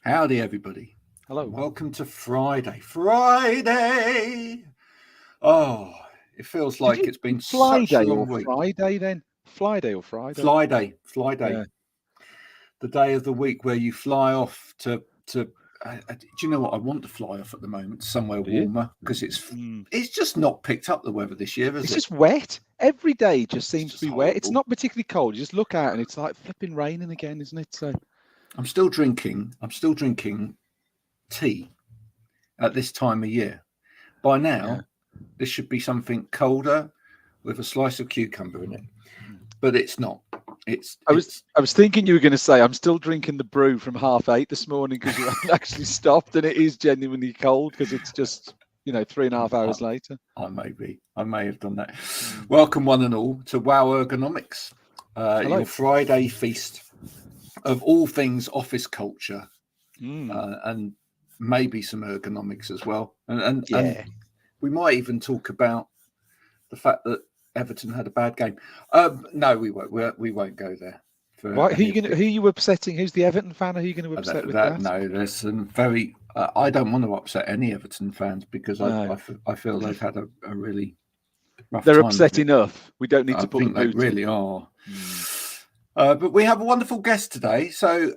Howdy, everybody. Hello. Welcome to Friday. Friday! Oh, it feels like it's been such a long week. Friday then? Friday or Friday? Friday. Yeah. The day of the week where you fly off to do you know what? I want to fly off at the moment, somewhere warmer, because it's just not picked up the weather this year, is It's it? just wet. Every day just seems to be wet. It's horrible. not particularly cold. You just look out and it's like flipping raining again, isn't it? So I'm still drinking tea at this time of year. By now, this should be something colder with a slice of cucumber in it, but it's not. I was thinking you were going to say I'm still drinking the brew from 8:30 this morning because you haven't actually stopped, and it is genuinely cold because it's just 3.5 hours later. I may have done that. Welcome one and all to Wow Ergonomics, your Friday feast of all things office culture, and maybe some ergonomics as well. And we might even talk about the fact that Everton had a bad game. No, we won't. We won't go there. Who are you upsetting? Who's the Everton fan? Who are you going to upset with that? No, there's some very. I don't want to upset any Everton fans because I feel they've had a really rough time. They're upset enough. We don't need to put them. They really are. But we have a wonderful guest today. So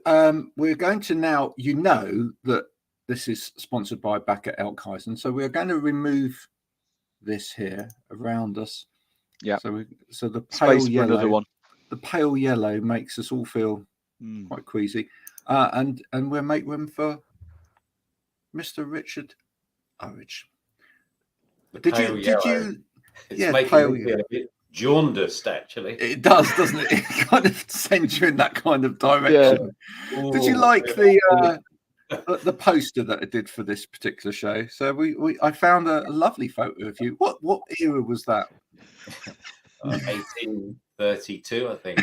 we're going to now. You know that this is sponsored by Back at Elkhuizen. So we're going to remove this here around us. Yeah. So the pale yellow one. The pale yellow makes us all feel quite queasy, and we'll make room for Mr. Richard Uridge. Did you? It's making me feel a bit jaundiced, actually. It does, doesn't it? It kind of sends you in that kind of direction. Yeah. Did you like the poster that I did for this particular show? So I found a lovely photo of you. What era was that? 1832, I think.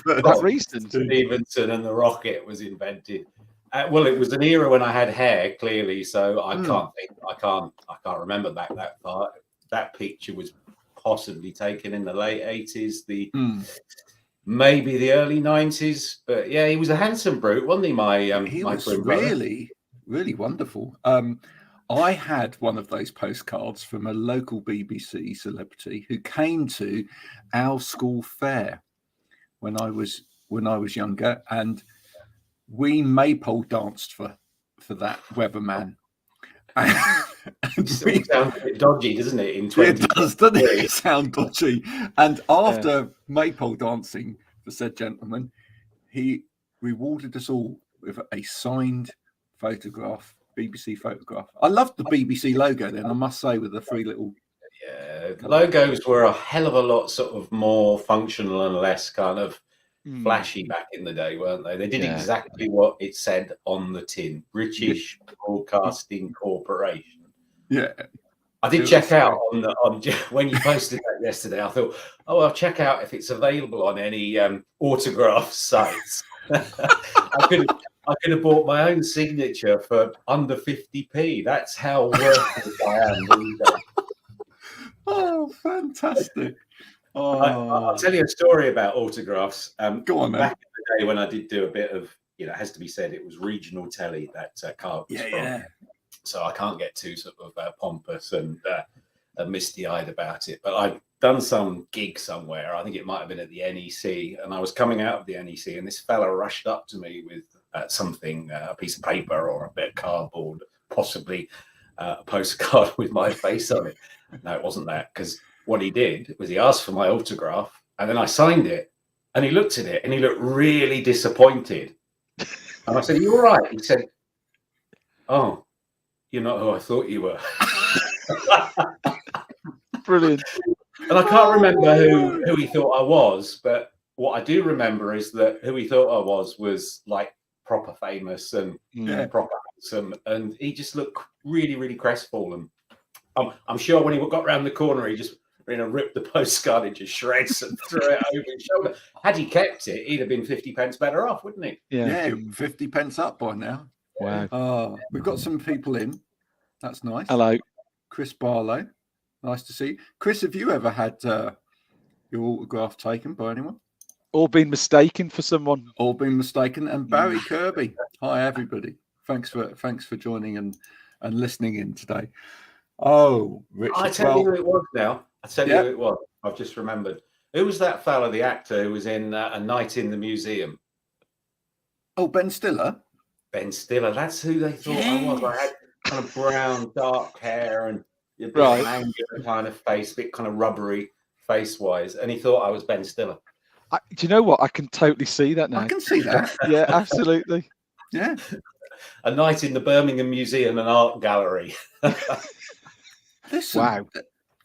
That recent. Stevenson and the rocket was invented. Well, it was an era when I had hair, clearly, so I can't remember back that far. That picture was possibly taken in the late 80s, maybe the early 90s. But yeah, he was a handsome brute, wasn't he? He was really, really wonderful. I had one of those postcards from a local BBC celebrity who came to our school fair when I was younger, and we maypole danced for that weatherman. It sounds a bit dodgy, doesn't it? It does, doesn't it? It sound dodgy. And after maypole dancing for said gentleman, he rewarded us all with a signed photograph. BBC photograph. I loved the BBC logo then, I must say, with the three little. Yeah, logos were a hell of a lot sort of more functional and less kind of flashy back in the day, weren't they? They did exactly what it said on the tin: British Broadcasting Corporation. Yeah. I did check out on when you posted that yesterday. I thought, I'll check out if it's available on any autograph sites. I could have bought my own signature for under 50p. That's how worthless I am these days. Oh, fantastic. I'll tell you a story about autographs. Go on, man. Back in the day when I did do a bit of, it has to be said, it was regional telly that card was from. Yeah. So I can't get too sort of pompous and misty-eyed about it. But I'd done some gig somewhere. I think it might have been at the NEC. And I was coming out of the NEC, and this fella rushed up to me with something, a piece of paper or a bit of cardboard, possibly a postcard with my face on it. No, it wasn't that, because what he did was he asked for my autograph, and then I signed it, and he looked at it, and he looked really disappointed. And I said, "Are you all right?" He said, "Oh, you're not who I thought you were." Brilliant. And I can't remember who he thought I was, but what I do remember is that who he thought I was like proper famous and proper handsome, and he just looked really, really crestfallen. I'm sure when he got round the corner, he just ripped the postcard into shreds and threw it over his shoulder. Had he kept it, he'd have been 50 pence better off, wouldn't he? Yeah, 50 pence up by now. Wow. We've got some people in. That's nice. Hello. Chris Barlow. Nice to see you. Chris, have you ever had your autograph taken by anyone? Or been mistaken for someone. Or been mistaken. And Barry Kirby. Hi, everybody. Thanks for joining and listening in today. Oh, Richard. I tell you who it was now. I tell you Yeah. who it was. I've just remembered. Who was that fella, the actor who was in A Night in the Museum? Oh, Ben Stiller. Ben Stiller. That's who they thought I was. I had kind of brown, dark hair and a bit of an angular kind of face, a bit kind of rubbery face-wise, and he thought I was Ben Stiller. Do you know what? I can totally see that now. I can see that. Yeah, absolutely. Yeah. A night in the Birmingham Museum and Art Gallery. Listen, wow.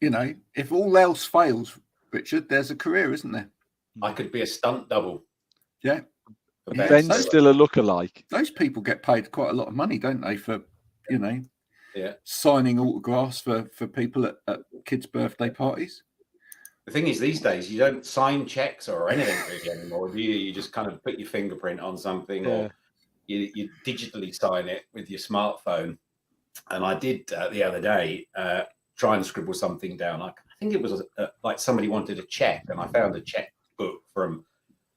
You know, if all else fails, Richard, there's a career, isn't there? I could be a stunt double. Yeah. Ben Stiller look-alike. Those people get paid quite a lot of money, don't they, for, you know, yeah, signing autographs for people at kids' birthday parties? The thing is, these days, you don't sign checks or anything really anymore, do you? You just kind of put your fingerprint on something or you digitally sign it with your smartphone. And I did the other day try and scribble something down. I think it was like somebody wanted a check, and I found a check book from,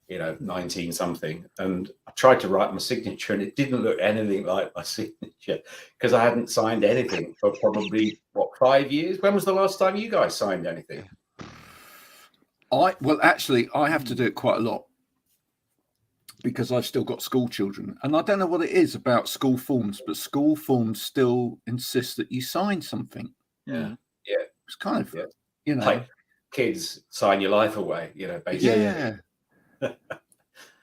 19 something, and I tried to write my signature, and it didn't look anything like my signature because I hadn't signed anything for probably 5 years. When was the last time you guys signed anything? Actually, I have to do it quite a lot because I've still got school children, and I don't know what it is about school forms, but school forms still insist that you sign something. Yeah. It's kind of, like kids sign your life away, basically. Yeah.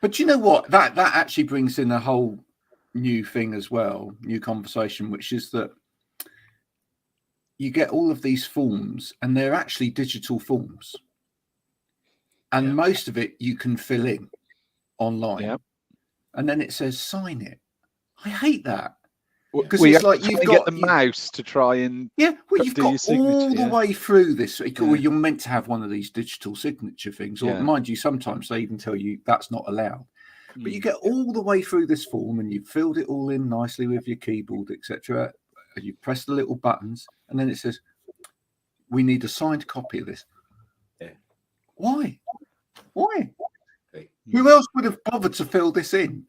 But you know what? That actually brings in a whole new thing as well, new conversation, which is that you get all of these forms, and they're actually digital forms, and most of it you can fill in online, and then it says sign it. I hate that. Because it's like you've got the mouse to try and you've got all the way through this. Or you're meant to have one of these digital signature things, or mind you, sometimes they even tell you that's not allowed. But you get all the way through this form, and you've filled it all in nicely with your keyboard, etc. You press the little buttons, and then it says, "We need a signed copy of this." Yeah. Why? Who else would have bothered to fill this in?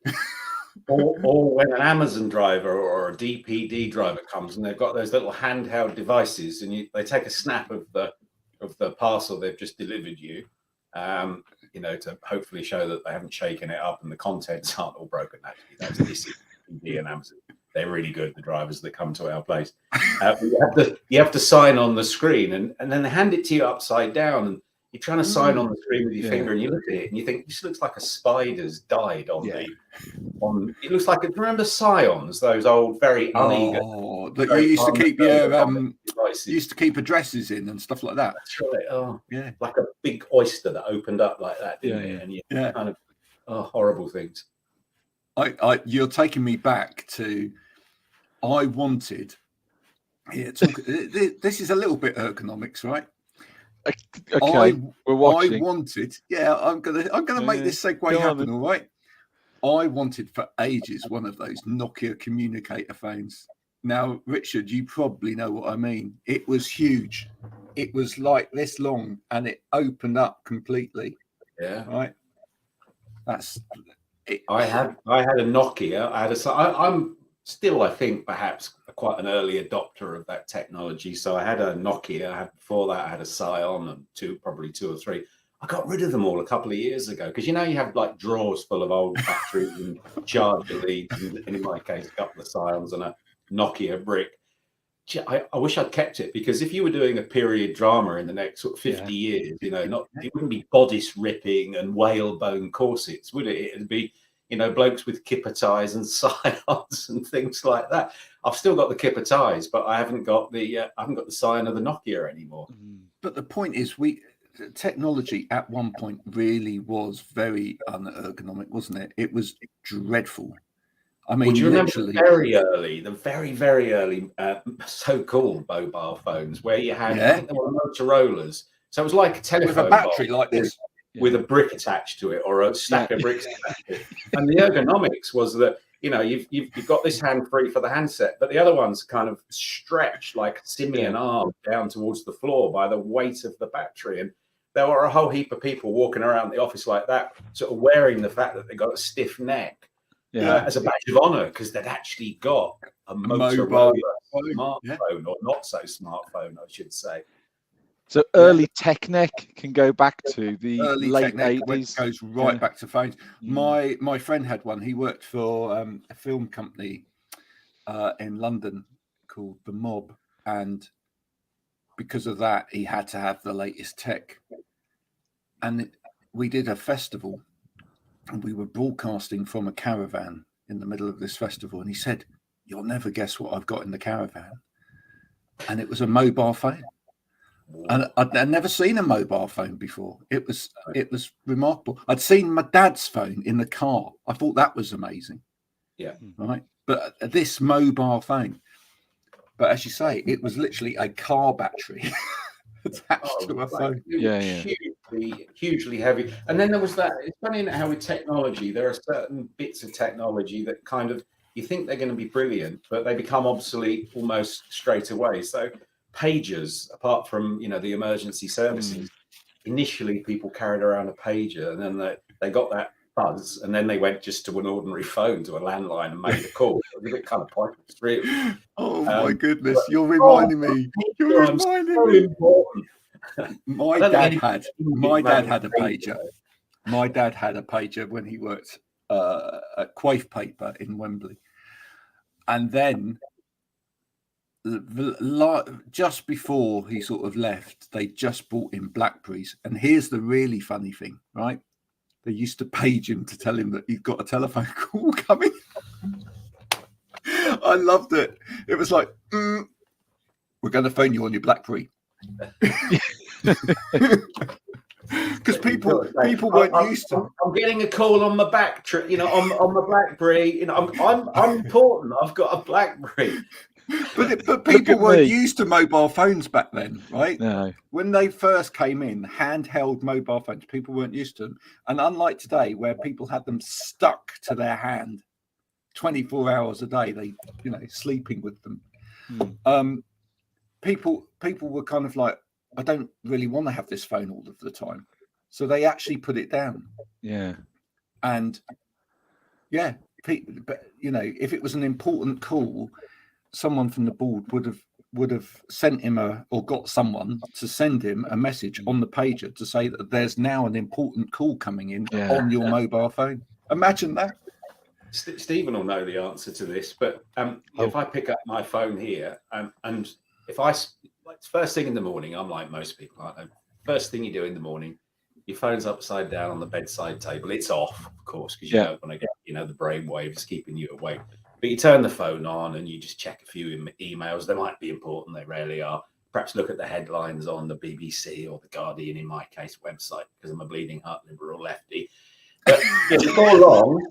or when an Amazon driver or a DPD driver comes and they've got those little handheld devices, and they take a snap of the parcel they've just delivered you, to hopefully show that they haven't shaken it up and the contents aren't all broken. Actually, this is DPD and Amazon. They're really good, the drivers that come to our place. You have to sign on the screen, and then they hand it to you upside down, and you're trying to sign on the screen with your finger, and you look at it and you think, this looks like a spider's died on it looks like, remember Scions, those old very uneager. Oh, that you used to keep you used to keep addresses in and stuff like that. That's right. Oh, yeah, like a big oyster that opened up like that, didn't it? And you kind of horrible things. You're taking me back to. I wanted. This is a little bit ergonomics, right? Okay, we're watching. I wanted. Yeah, I'm gonna make this segue happen. All right. I wanted for ages one of those Nokia communicator phones. Now, Richard, you probably know what I mean. It was huge. It was like this long, and it opened up completely. Yeah. Right. That's it. I had a Nokia. I'm still, I think, perhaps quite an early adopter of that technology. So I had a Nokia. Before that, I had a Scion and probably two or three. I got rid of them all a couple of years ago because you have like drawers full of old batteries and charger leads, and in my case, a couple of Scions and a Nokia brick. I wish I'd kept it, because if you were doing a period drama in the next sort of 50 years, it wouldn't be bodice ripping and whalebone corsets, would it? It'd be blokes with kipper ties and Scions and things like that. I've still got the kipper ties, but I haven't got the Scion of the Nokia anymore. But the point is, technology at one point really was very unergonomic, wasn't it? It was dreadful. I mean, do you remember the very, very early so-called mobile phones where you had, I think they were Motorola's. So it was like a telephone with a battery like this. With a brick attached to it, or a stack of bricks attached to it. And the ergonomics was that, you've got this hand free for the handset, but the other one's kind of stretched like a simian arm down towards the floor by the weight of the battery. And there were a whole heap of people walking around the office like that, sort of wearing the fact that they got a stiff neck. as a badge of honor, because they'd actually got a Motorola smartphone, or not so smartphone, I should say. So early TechNet can go back to the early late TechNet 80s. Goes right back to phones. My friend had one. He worked for a film company in London called The Mob, and because of that, he had to have the latest tech. And we did a festival, and we were broadcasting from a caravan in the middle of this festival. And he said, "You'll never guess what I've got in the caravan." And it was a mobile phone. And I'd never seen a mobile phone before. It was remarkable. I'd seen my dad's phone in the car. I thought that was amazing. Yeah. Right. But this mobile phone, but as you say, it was literally a car battery attached to a phone. Hugely heavy. And then there was that. It's funny how with technology, there are certain bits of technology that kind of, you think they're going to be brilliant, but they become obsolete almost straight away. So pagers, apart from the emergency services, initially people carried around a pager, and then they got that buzz, and then they went just to an ordinary phone, to a landline, and made a call. It was a bit kind of pointless, really. Oh my goodness, you're reminding me. You're reminding me. Important. My dad had a pager. My dad had a pager when he worked at Quaif Paper in Wembley, and then just before he sort of left, they just brought in Blackberries. And here's the really funny thing, right? They used to page him to tell him that he'd got a telephone call coming. I loved it. It was like, we're going to phone you on your Blackberry. Because people weren't used to. I'm getting a call on my on my BlackBerry. I'm important. I've got a BlackBerry. But people weren't used to mobile phones back then, right? No. When they first came in, handheld mobile phones, people weren't used to them. And unlike today, where people had them stuck to their hand 24 hours a day, they, sleeping with them. People were kind of like, I don't really want to have this phone all of the time. So they actually put it down. Yeah. And but if it was an important call, someone from the board would have sent him or got someone to send him a message on the pager to say that there's now an important call coming in on your mobile phone. Imagine that. Stephen will know the answer to this, but if I pick up my phone here and if it's first thing in the morning, I'm like most people, aren't I? First thing you do in the morning, your phone's upside down on the bedside table. It's off, of course, because you don't want to get, the brain waves keeping you awake. But you turn the phone on and you just check a few emails. They might be important. They rarely are. Perhaps look at the headlines on the BBC or the Guardian, in my case, website, because I'm a bleeding heart liberal lefty. But before long,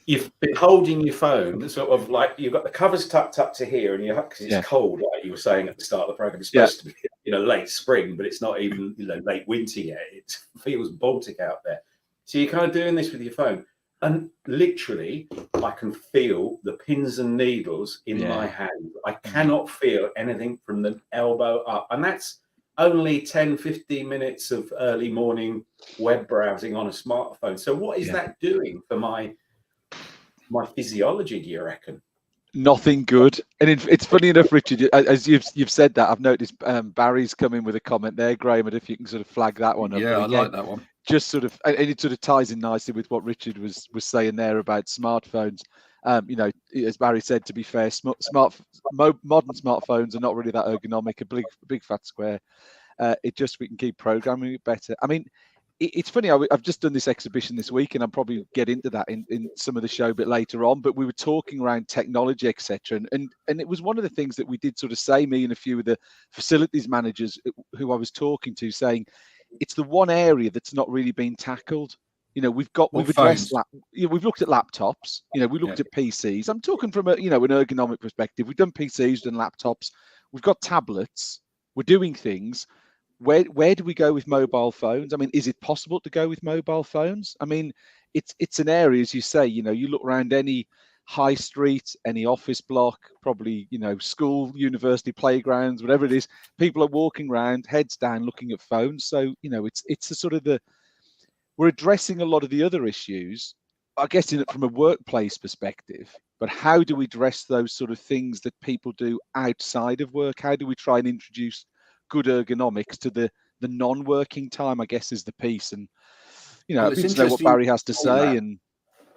you've been holding your phone, sort of like you've got the covers tucked up to here, and because it's cold, like you were saying at the start of the program. It's supposed to be, late spring, but it's not even, late winter yet. It feels Baltic out there. So you're kind of doing this with your phone. And literally, I can feel the pins and needles in my hand. I cannot feel anything from the elbow up. And that's only 10, 15 minutes of early morning web browsing on a smartphone. So what is that doing for my physiology, do you reckon? Nothing good. And it's funny enough, Richard, as you've said that, I've noticed Barry's come in with a comment there, Graham, and if you can sort of flag that one up. Yeah, I like that one. Just sort of, and it sort of ties in nicely with what Richard was saying there about smartphones. As Barry said, to be fair, modern smartphones are not really that ergonomic, a big fat square. We can keep programming it better. I mean, it's funny, I've just done this exhibition this week, and I'll probably get into that in some of the show a bit later on, but we were talking around technology, etc. And it was one of the things that we did sort of say, me and a few of the facilities managers who I was talking to, saying it's the one area that's not really been tackled. We've addressed we've looked at laptops, we looked at PCs. I'm talking from an ergonomic perspective. We've done PCs, we've done laptops, we've got tablets, we're doing things. Where do we go with mobile phones? I mean, is it possible to go with mobile phones? I mean, it's an area, as you say, you look around any high street, any office block, probably, school, university playgrounds, whatever it is, people are walking around, heads down, looking at phones. So, it's a sort of we're addressing a lot of the other issues, I guess from a workplace perspective, but how do we address those sort of things that people do outside of work? How do we try and introduce good ergonomics to the non-working time, I guess, is the piece. And, I'd be interested to know what Barry has to say. And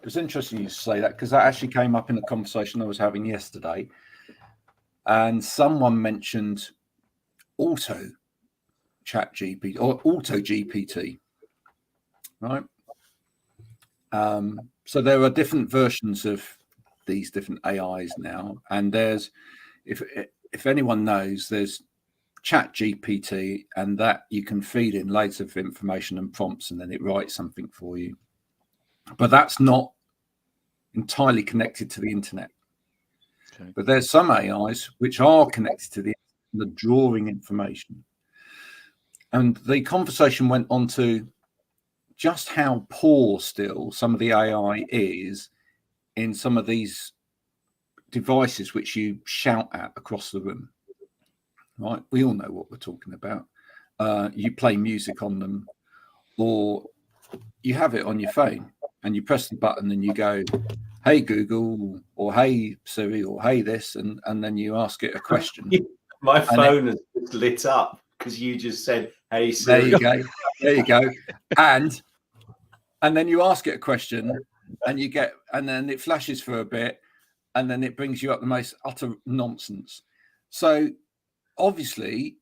it's interesting you say that, because that actually came up in a conversation I was having yesterday. And someone mentioned auto chat GPT or auto GPT, right? So there are different versions of these different AIs now, and there's, if anyone knows, there's chat GPT, and that you can feed in loads of information and prompts, and then it writes something for you. But that's not entirely connected to the internet. Okay. But there's some AIs which are connected to the drawing information. And the conversation went on to just how poor still some of the AI is in some of these devices which you shout at across the room, right? We all know what we're talking about. You play music on them, or you have it on your phone and you press the button and you go, hey Google, or hey Siri, or hey this, and then you ask it a question. My phone is lit up because you just said, hey Siri. There you go. And then you ask it a question, and then it flashes for a bit, and then it brings you up the most utter nonsense. So obviously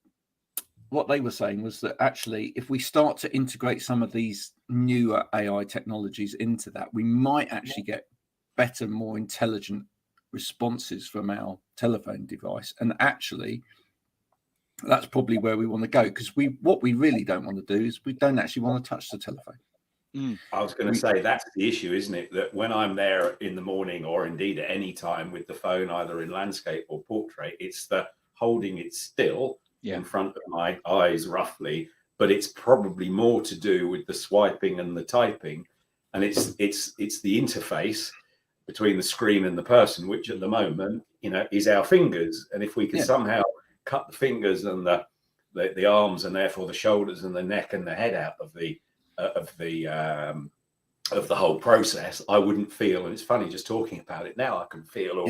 what they were saying was that actually, if we start to integrate some of these newer AI technologies into that, we might actually get better, more intelligent responses from our telephone device. And actually, that's probably where we want to go, because what we really don't want to do is we don't actually want to touch the telephone. I was going to say, that's the issue, isn't it? That when I'm there in the morning, or indeed at any time with the phone, either in landscape or portrait, it's the holding it still in front of my eyes roughly, but it's probably more to do with the swiping and the typing, and it's the interface between the screen and the person, which at the moment, is our fingers. And if we can somehow cut the fingers and the arms, and therefore the shoulders and the neck and the head out of the whole process, I wouldn't feel, and it's funny just talking about it now, I can feel all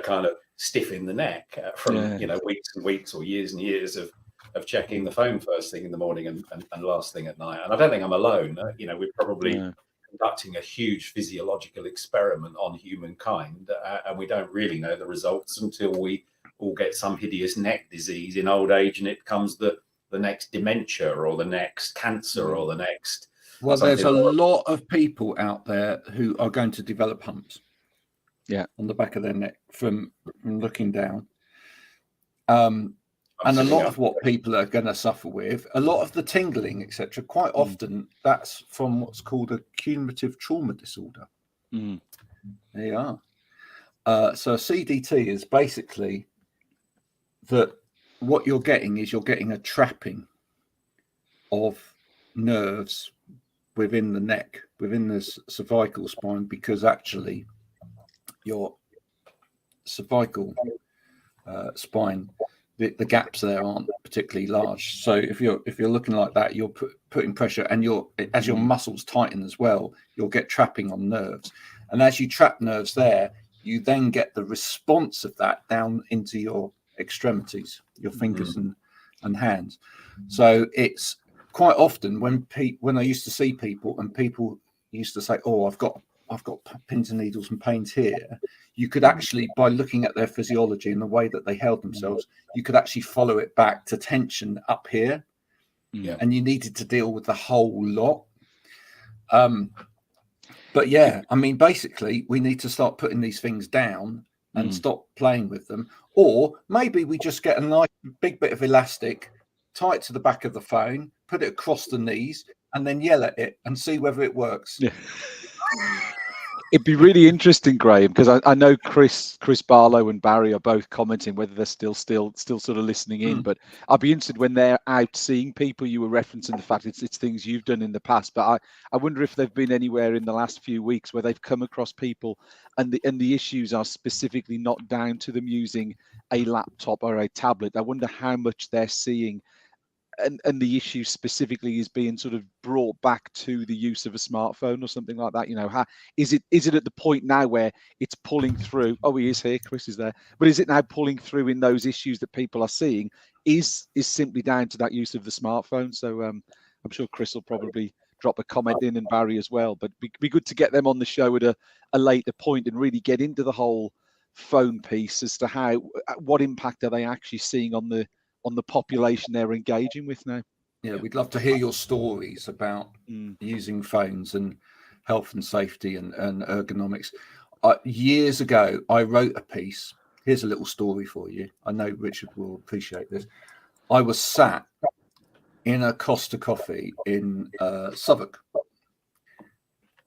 kind of stiff in the neck from weeks and weeks or years and years of checking the phone first thing in the morning and last thing at night. And I don't think I'm alone. We're probably conducting a huge physiological experiment on humankind, and we don't really know the results until we all get some hideous neck disease in old age, and it becomes the next dementia or the next cancer or the next. Well, there's a lot of people out there who are going to develop humps on the back of their neck from looking down. And a lot of what people are going to suffer with, a lot of the tingling, etc., quite often that's from what's called a cumulative trauma disorder. There you are. So a CDT is basically that what you're getting a trapping of nerves within the neck, within the cervical spine, because actually your cervical spine, the gaps there aren't particularly large. So if you're looking like that, you're putting pressure, and as your muscles tighten as well, you'll get trapping on nerves. And as you trap nerves there, you then get the response of that down into your extremities, your fingers and hands. So it's quite often when I used to see people, and people used to say, "Oh, I've got pins and needles and pains here," you could actually, by looking at their physiology and the way that they held themselves, you could actually follow it back to tension up here, and you needed to deal with the whole lot. But I mean, basically, we need to start putting these things down and stop playing with them. Or maybe we just get a nice big bit of elastic, tie it to the back of the phone, put it across the knees, and then yell at it and see whether it works. It'd be really interesting, Graham, because I know Chris Barlow and Barry are both commenting, whether they're still sort of listening in. But I'd be interested when they're out seeing people. You were referencing the fact it's things you've done in the past, but I wonder if they've been anywhere in the last few weeks where they've come across people and the issues are specifically not down to them using a laptop or a tablet. I wonder how much they're seeing and the issue specifically is being sort of brought back to the use of a smartphone or something like that. How is it at the point now where it's pulling through? Oh, he is here, Chris is there, but is it now pulling through in those issues that people are seeing is simply down to that use of the smartphone? So I'm sure Chris will probably drop a comment in, and Barry as well, but be good to get them on the show at a later point and really get into the whole phone piece as to what impact are they actually seeing on the population they're engaging with now. Yeah, we'd love to hear your stories about using phones and health and safety and ergonomics. Years ago, I wrote a piece. Here's a little story for you. I know Richard will appreciate this. I was sat in a Costa Coffee in Southwark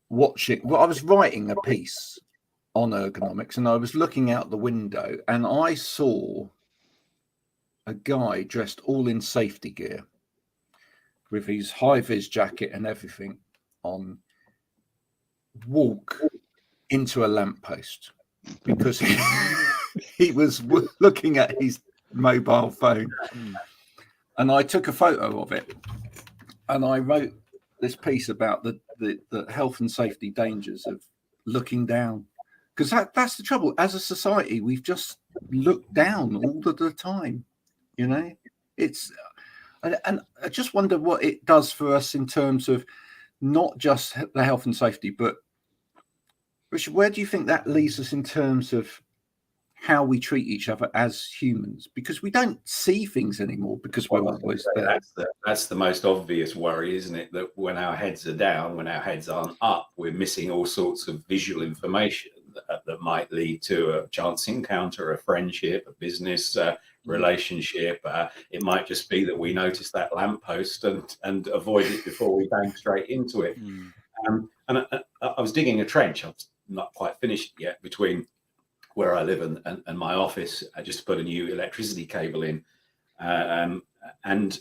watching. Well, I was writing a piece on ergonomics, and I was looking out the window, and I saw a guy dressed all in safety gear with his high-vis jacket and everything on walk into a lamppost because he was looking at his mobile phone. And I took a photo of it, and I wrote this piece about the health and safety dangers of looking down. Because that's the trouble. As a society, we've just looked down all of the time. It's, and I just wonder what it does for us in terms of not just the health and safety, but Richard, where do you think that leaves us in terms of how we treat each other as humans? Because we don't see things anymore because we're always there. That's the most obvious worry, isn't it? That when our heads are down, when our heads aren't up, we're missing all sorts of visual information that might lead to a chance encounter, a friendship, a business relationship. It might just be that we notice that lamppost and avoid it before we bang straight into it. And I was digging a trench. I've not quite finished yet between where I live and my office. I just put a new electricity cable in, and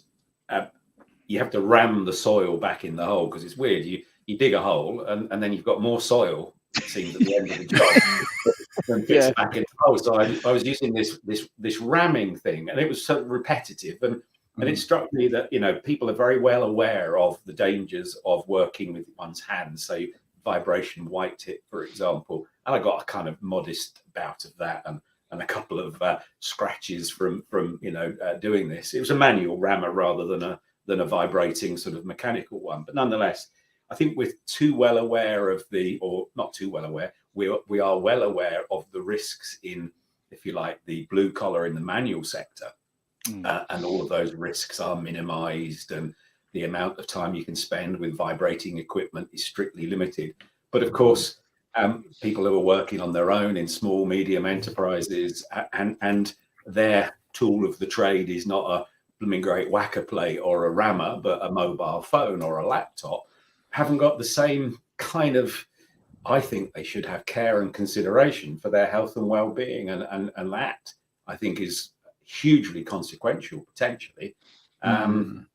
you have to ram the soil back in the hole because it's weird. You dig a hole and then you've got more soil, it seems, at the end of the job than fits back in the hole. So I was using this ramming thing, and it was so repetitive, and it struck me that people are very well aware of the dangers of working with one's hands. So vibration white tip, for example, and I got a kind of modest bout of that and a couple of scratches from doing this. It was a manual rammer rather than a vibrating sort of mechanical one, but nonetheless, I think we're too well aware of or not too well aware. We are well aware of the risks in, if you like, the blue collar in the manual sector, and all of those risks are minimized, and the amount of time you can spend with vibrating equipment is strictly limited. But of course, people who are working on their own in small, medium enterprises, and their tool of the trade is not a blooming great whacker plate or a rammer, but a mobile phone or a laptop, haven't got the same kind of, I think they should have care and consideration for their health and well-being. And that, I think, is hugely consequential, potentially. And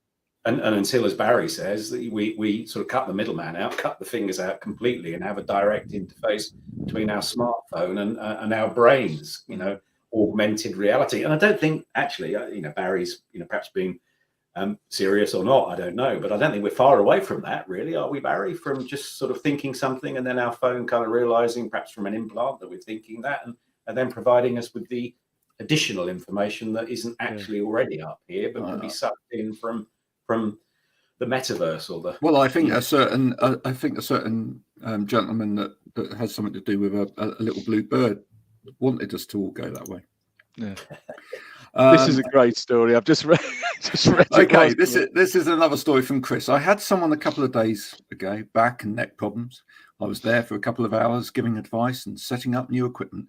until, as Barry says, we sort of cut the middleman out, cut the fingers out completely, and have a direct interface between our smartphone and our brains, augmented reality. And I don't think, actually, Barry's, perhaps being serious or not, I don't know, but I don't think we're far away from that, really, are we, Barry? From just sort of thinking something and then our phone kind of realizing, perhaps from an implant, that we're thinking that, and then providing us with the additional information that isn't actually already up here, but can be sucked in from the metaverse or the. Well, I think a certain gentleman that has something to do with a little blue bird wanted us to all go that way. Yeah. This is a great story. I've just read. Okay, this is another story from Chris. I had someone a couple of days ago, back and neck problems. I was there for a couple of hours giving advice and setting up new equipment.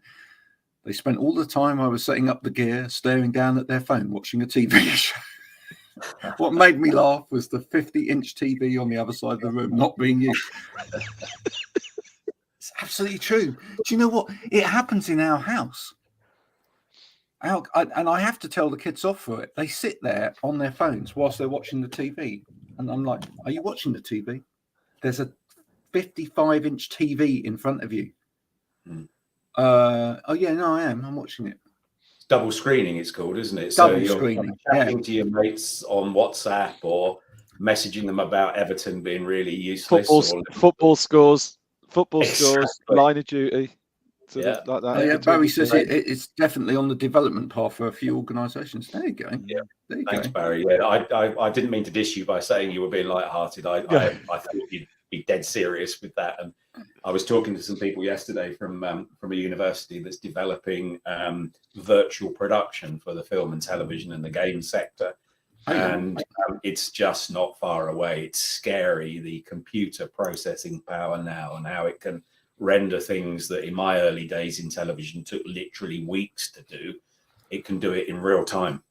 They spent all the time I was setting up the gear, staring down at their phone, watching a TV show. What made me laugh was the 50-inch TV on the other side of the room not being used. It's absolutely true. Do you know what? It happens in our house. And I have to tell the kids off for it. They sit there on their phones whilst they're watching the TV. And I'm like, are you watching the TV? There's a 55-inch TV in front of you. Oh, yeah, no, I am. I'm watching it. double screening, it's called, isn't it? Double so you're screening, chatting to your mates on WhatsApp or messaging them about Everton being really useless. Football scores, Exactly. line of duty. Yeah. Like that. Yeah, Barry says it's definitely on the development path for a few organisations. There you go. Yeah. There you Thanks, go. Barry. Yeah, I didn't mean to diss you by saying you were being light-hearted. I thought you'd be dead serious with that. And I was talking to some people yesterday from a university that's developing virtual production for the film and television and the game sector. And it's just not far away. It's scary, the computer processing power now and how it can render things that in my early days in television took literally weeks to do. It can do it in real time.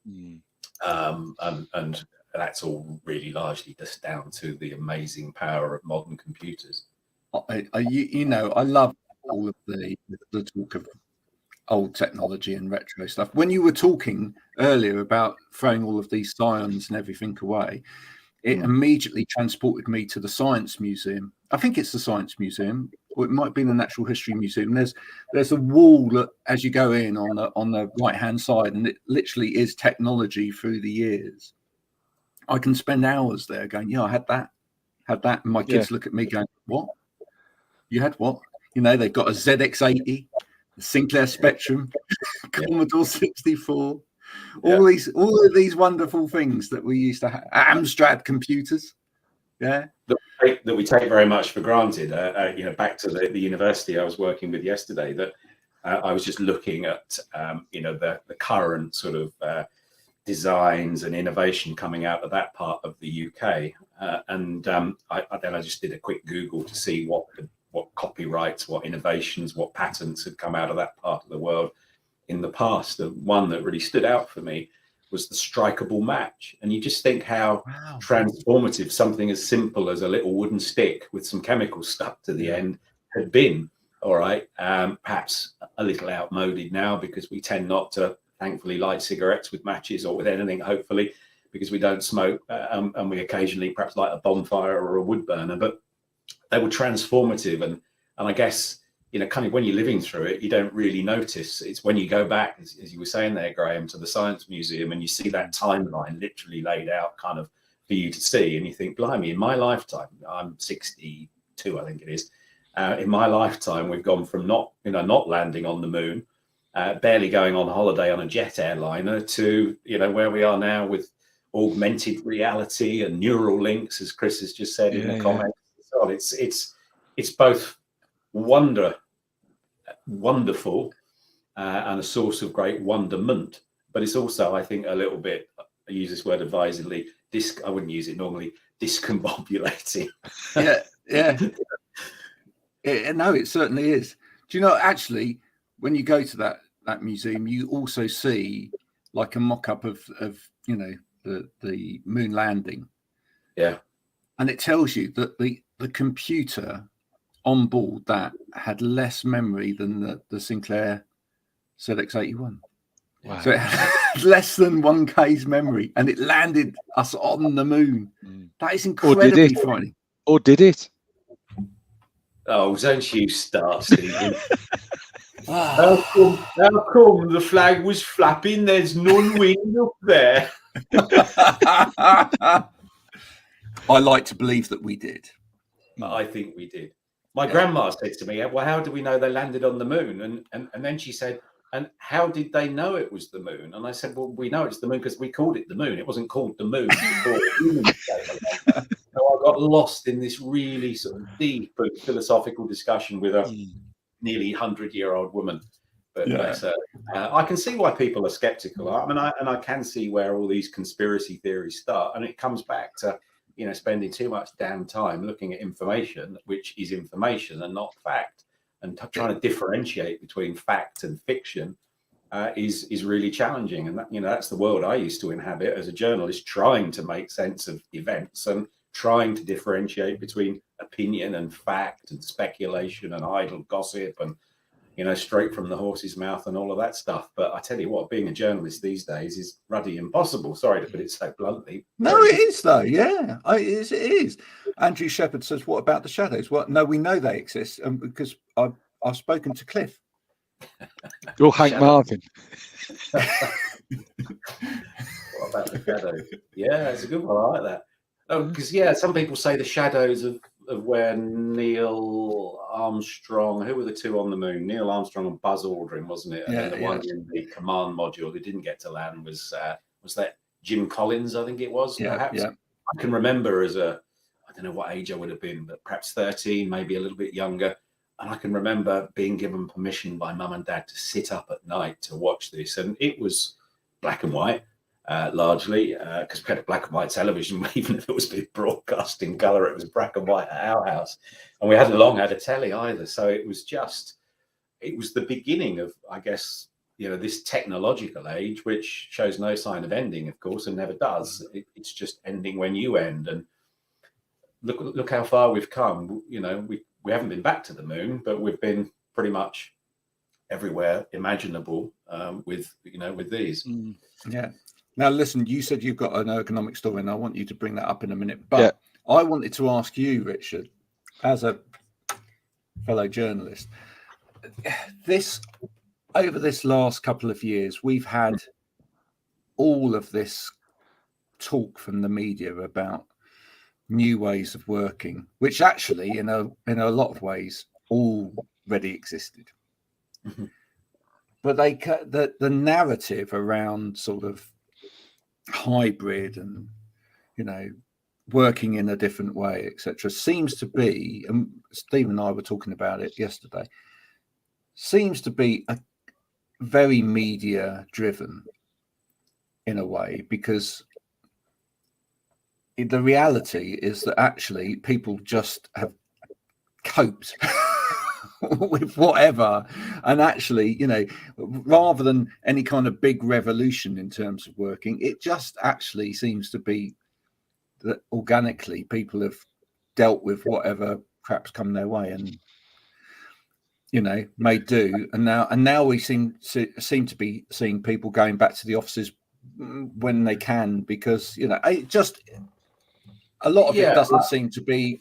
And that's all really largely just down to the amazing power of modern computers. I love all of the talk of old technology and retro stuff. When you were talking earlier about throwing all of these scions and everything away, it immediately transported me to the Science Museum. I think it's the Science Museum, or it might be the Natural History Museum. There's a wall that, as you go in on the right hand side, and it literally is technology through the years. I can spend hours there going, yeah, I had that, and my kids look at me going, what? You had what? They've got a ZX80, a Sinclair Spectrum, Commodore 64. All of these wonderful things that we used to have. Amstrad computers, that we take very much for granted. Back to the university I was working with yesterday, that I was just looking at the current sort of designs and innovation coming out of that part of the UK, and then I just did a quick Google to see what copyrights, what innovations, what patents had come out of that part of the world in the past. The one that really stood out for me was the strikeable match. And you just think how transformative something as simple as a little wooden stick with some chemicals stuck to the end had been. All right. Perhaps a little outmoded now, because we tend not to, thankfully, light cigarettes with matches or with anything, hopefully, because we don't smoke, and we occasionally perhaps light a bonfire or a wood burner. But they were transformative. And I guess, kind of when you're living through it, you don't really notice. It's when you go back, as you were saying there, Graham, to the Science Museum, and you see that timeline literally laid out kind of for you to see, and you think, blimey, in my lifetime, I'm 62, I think it is. In my lifetime, we've gone from not landing on the moon, barely going on holiday on a jet airliner, to where we are now with augmented reality and neural links, as Chris has just said in the comments. So it's both wonderful and a source of great wonderment, but it's also, I think, a little bit, I use this word advisedly, I wouldn't use it normally, discombobulating. No, it certainly is. Do you know, actually, when you go to that museum, you also see like a mock-up of the moon landing. Yeah. And it tells you that the computer on board that had less memory than the Sinclair ZX81. Wow. So it had less than 1K's memory, and it landed us on the moon. That is incredibly frightening. Or did it? Oh, don't you start, Stephen. How come the flag was flapping? There's no wind up there. I like to believe that we did. I think we did. My grandma said to me, well, how do we know they landed on the moon? And then she said, and how did they know it was the moon? And I said, well, we know it's the moon because we called it the moon. It wasn't called the moon before humans came along. So I got lost in this really sort of deep philosophical discussion with a nearly 100-year-old woman. But I can see why people are skeptical. I mean, I can see where all these conspiracy theories start. And it comes back to, spending too much damn time looking at information, which is information and not fact, and trying to differentiate between fact and fiction is really challenging. And that's the world I used to inhabit as a journalist, trying to make sense of events and trying to differentiate between opinion and fact and speculation and idle gossip and straight from the horse's mouth and all of that stuff. But I tell you what, being a journalist these days is ruddy impossible. Sorry to put it so bluntly. No, it is though. Yeah, it is. Andrew Shepherd says, "What about the shadows?" Well, no, we know they exist, because I've spoken to Cliff. Or Hank Marvin. What about the shadow? Yeah, it's a good one. I like that. Oh, because some people say the shadows of where Neil Armstrong, who were the two on the moon? Neil Armstrong and Buzz Aldrin, wasn't it? And then the one in the command module who didn't get to land was that Jim Collins? I think it was. Perhaps. I can remember I don't know what age I would have been, but perhaps 13, maybe a little bit younger. And I can remember being given permission by mum and dad to sit up at night to watch this, and it was black and white. Largely because we had a black and white television. Even if it was being broadcast in colour, it was black and white at our house, and we hadn't long had a telly either. So it was the beginning of, I guess, this technological age, which shows no sign of ending, of course, and never does. It's just ending when you end. And look how far we've come. We haven't been back to the moon, but we've been pretty much everywhere imaginable with these. Yeah. Now, listen, you said you've got an ergonomic story, and I want you to bring that up in a minute. But I wanted to ask you, Richard, as a fellow journalist, over this last couple of years, we've had all of this talk from the media about new ways of working, which actually, in a lot of ways, already existed. Mm-hmm. But the narrative around sort of hybrid and working in a different way, etc., seems to be, and Steve and I were talking about it yesterday, seems to be a very media driven in a way, because the reality is that actually people just have coped with whatever, and actually, rather than any kind of big revolution in terms of working, it just actually seems to be that organically people have dealt with whatever crap's come their way and made do. And now we seem to be seeing people going back to the offices when they can, because it just, a lot of it doesn't seem to be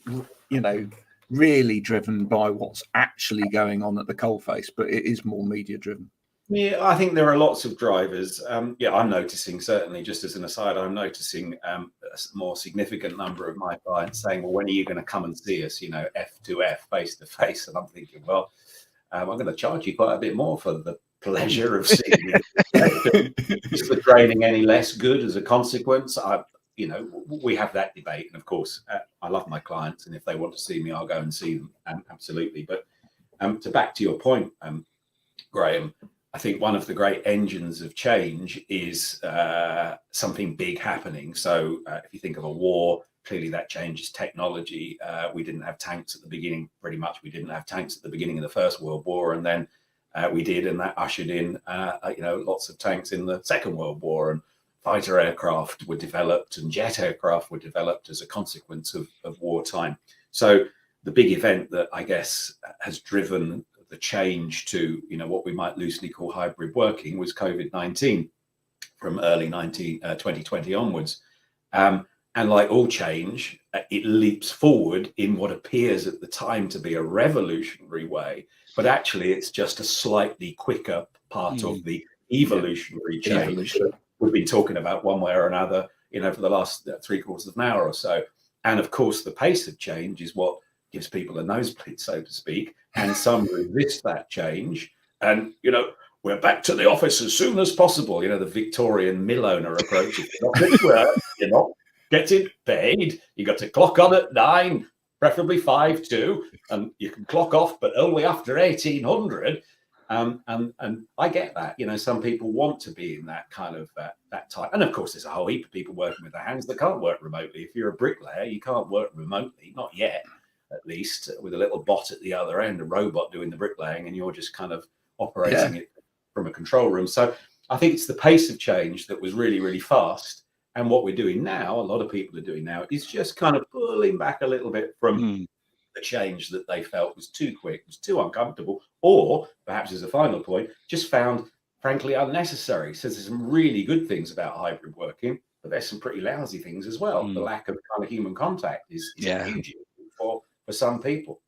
really driven by what's actually going on at the coalface, but it is more media driven. Yeah, I think there are lots of drivers. I'm noticing, certainly, just as an aside, I'm noticing a more significant number of my clients saying, well, when are you going to come and see us, F to F, face to face? And I'm thinking, well, I'm going to charge you quite a bit more for the pleasure of seeing you. Is the training any less good as a consequence? We have that debate. And of course, I love my clients. And if they want to see me, I'll go and see them. Absolutely. But back to your point, Graham, I think one of the great engines of change is something big happening. So if you think of a war, clearly that changes technology. We didn't have tanks at the beginning, pretty much. We didn't have tanks at the beginning of the First World War, and then we did, and that ushered in, lots of tanks in the Second World War, and fighter aircraft were developed and jet aircraft were developed as a consequence of wartime. So the big event that I guess has driven the change to what we might loosely call hybrid working was COVID-19 from early 2020 onwards. And like all change, it leaps forward in what appears at the time to be a revolutionary way, but actually it's just a slightly quicker part of the evolutionary change that we've been talking about one way or another, for the last 3/4 of an hour or so. And of course, the pace of change is what gives people a nosebleed, so to speak, and some resist that change. And, we're back to the office as soon as possible. The Victorian mill owner approach. If you're not at work, you're not getting paid. You got to clock on at 9, preferably 5 too, and you can clock off, but only after 1800. And I get that. Some people want to be in that kind of that type. And of course, there's a whole heap of people working with their hands that can't work remotely. If you're a bricklayer, you can't work remotely, not yet. At least, with a little bot at the other end, a robot doing the bricklaying, and you're just kind of operating it from a control room. So I think it's the pace of change that was really, really fast. And what we're doing now, a lot of people are doing now, is just kind of pulling back a little bit from the change that they felt was too quick, was too uncomfortable, or perhaps as a final point, just found, frankly, unnecessary. So there's some really good things about hybrid working, but there's some pretty lousy things as well. The lack of kind of human contact is a huge issue for some people.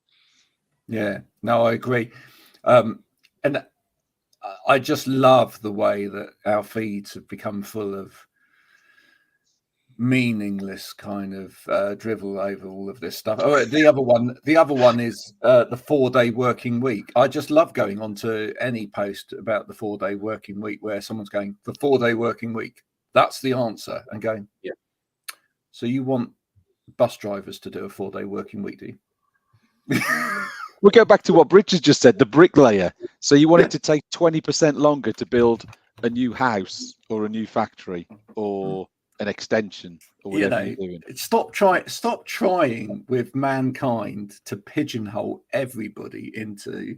Yeah, no, I agree. And I just love the way that our feeds have become full of meaningless kind of drivel over all of this stuff. Oh, the other one is the 4-day working week. I just love going onto any post about the 4-day working week where someone's going, the 4-day working week, that's the answer, and going, yeah. So you want bus drivers to do a 4-day working week, do you? We'll go back to what Richard just said, the bricklayer. So you want it to take 20% longer to build a new house or a new factory or an extension or whatever you're doing. Stop trying with mankind to pigeonhole everybody into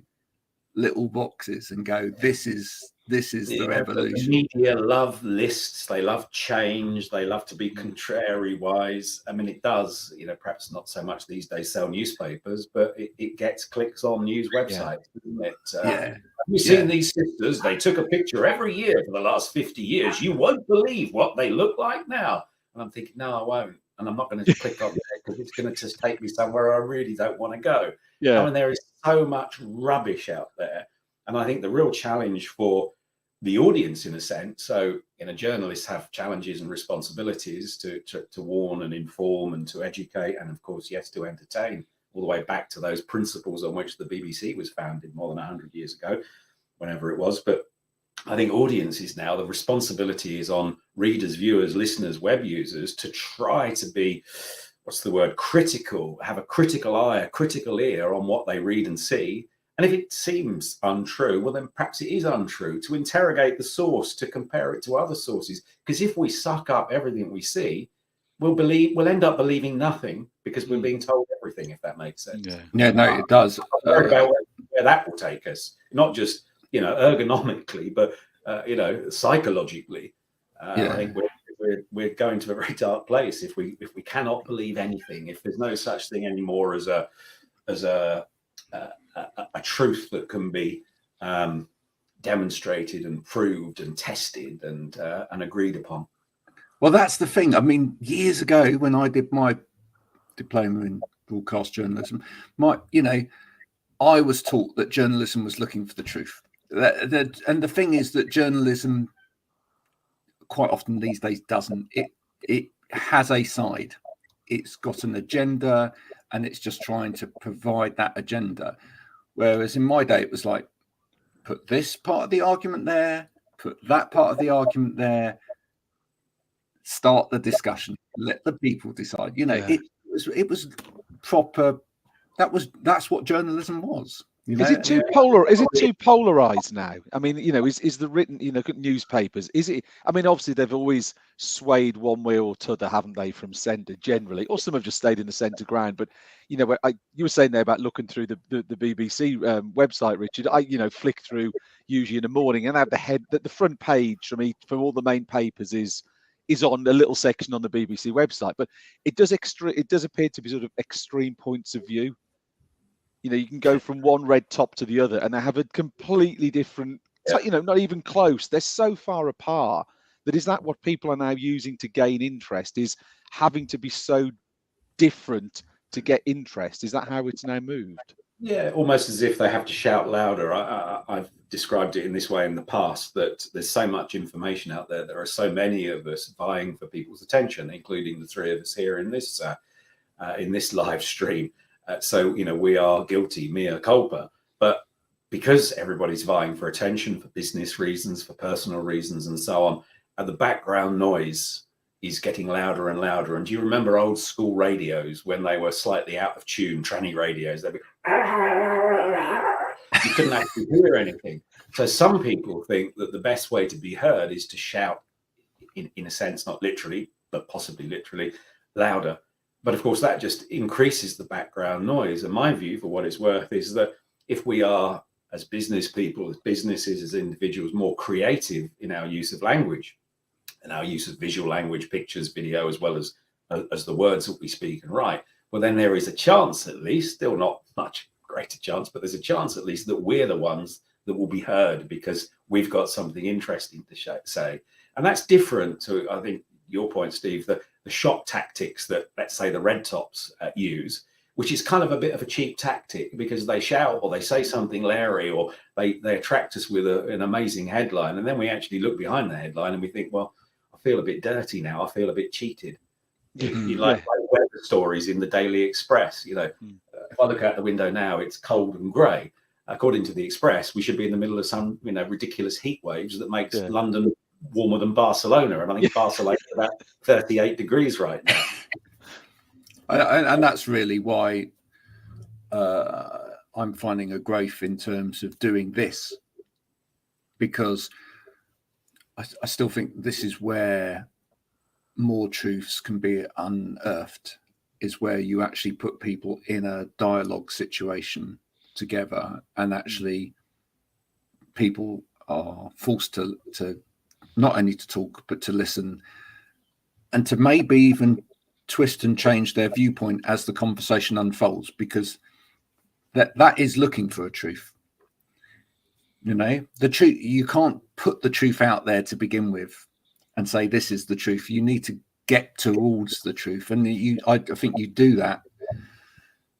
little boxes and go, this is the revolution. The media love lists, they love change, they love to be contrary wise. I mean, it does, perhaps not so much these days sell newspapers, but it gets clicks on news websites, doesn't it? Have you seen these sisters? They took a picture every year for the last 50 years. You won't believe what they look like now. And I'm thinking, no, I won't. And I'm not going to click on it because it's going to just take me somewhere I really don't want to go. I mean, there is so much rubbish out there. And I think the real challenge for the audience, in a sense, so journalists have challenges and responsibilities to warn and inform and to educate and, of course, yes, to entertain, all the way back to those principles on which the BBC was founded more than 100 years ago, whenever it was. But I think audiences now, the responsibility is on readers, viewers, listeners, web users to try to be, critical, have a critical eye, a critical ear on what they read and see. And if it seems untrue, well, then perhaps it is untrue, to interrogate the source, to compare it to other sources. Because if we suck up everything we see, we'll end up believing nothing because we're being told everything, if that makes sense. No, it does. About where that will take us, not just, ergonomically, but, psychologically. I think we're going to a very dark place if we cannot believe anything, if there's no such thing anymore as a truth that can be demonstrated and proved and tested and agreed upon. Well, that's the thing. I mean, years ago when I did my diploma in broadcast journalism, I was taught that journalism was looking for the truth. And the thing is that journalism quite often these days doesn't. It has a side. It's got an agenda and it's just trying to provide that agenda. Whereas in my day, it was like, put this part of the argument there, put that part of the argument there, start the discussion, let the people decide. It was proper. That's what journalism was. Is it too polarized now? I mean, is the written, newspapers, is it? I mean, obviously they've always swayed one way or t'other, haven't they, from centre generally, or some have just stayed in the centre ground. But you were saying there about looking through the BBC website, Richard. I flick through usually in the morning and have the front page from all the main papers is on a little section on the BBC website, but it does appear to be sort of extreme points of view. You can go from one red top to the other and they have a completely different, not even close. They're so far apart that is that what people are now using to gain interest, is having to be so different to get interest? Is that how it's now moved? Yeah, almost as if they have to shout louder. I've described it in this way in the past, that there's so much information out there. There are so many of us vying for people's attention, including the three of us here in this live stream. So, we are guilty, mea culpa. But because everybody's vying for attention, for business reasons, for personal reasons, and so on, the background noise is getting louder and louder. And do you remember old school radios when they were slightly out of tune, tranny radios? They'd be, you couldn't actually hear anything. So some people think that the best way to be heard is to shout, in a sense, not literally, but possibly literally, louder. But of course, that just increases the background noise. And my view, for what it's worth, is that if we are, as business people, as businesses, as individuals, more creative in our use of language and our use of visual language, pictures, video, as well as the words that we speak and write, well, then there is a chance, at least, still not much greater chance, but there's a chance at least that we're the ones that will be heard because we've got something interesting to say. And that's different to, I think, your point, Steve, the shock tactics that, let's say, the red tops use, which is kind of a bit of a cheap tactic, because they shout or they say something leery, or they attract us with an amazing headline, and then we actually look behind the headline and we think, well, I feel a bit dirty now. I feel a bit cheated. You like weather stories in the Daily Express. You know, if I look out the window now, it's cold and grey. According to the Express, we should be in the middle of some, you know, ridiculous heat waves that makes London warmer than Barcelona, and I think Barcelona is about 38 degrees right now. And that's really why I'm finding a growth in terms of doing this, because I still think this is where more truths can be unearthed, is where you actually put people in a dialogue situation together, and actually people are forced to not only to talk but to listen, and to maybe even twist and change their viewpoint as the conversation unfolds, because that is looking for a truth. You know, the truth, you can't put the truth out there to begin with and say this is the truth. You need to get towards the truth, and I think you do that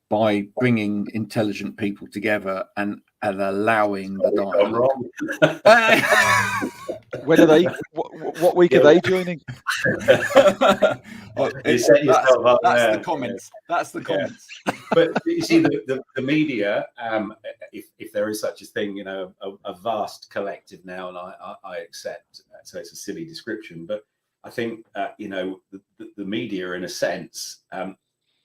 by bringing intelligent people together and allowing the dialogue. When are they? What week are they joining? That's the comments. That's the comments. But you see, the media, if there is such a thing, you know, a vast collective now, and I accept. So it's a silly description, but I think you know, the media, in a sense,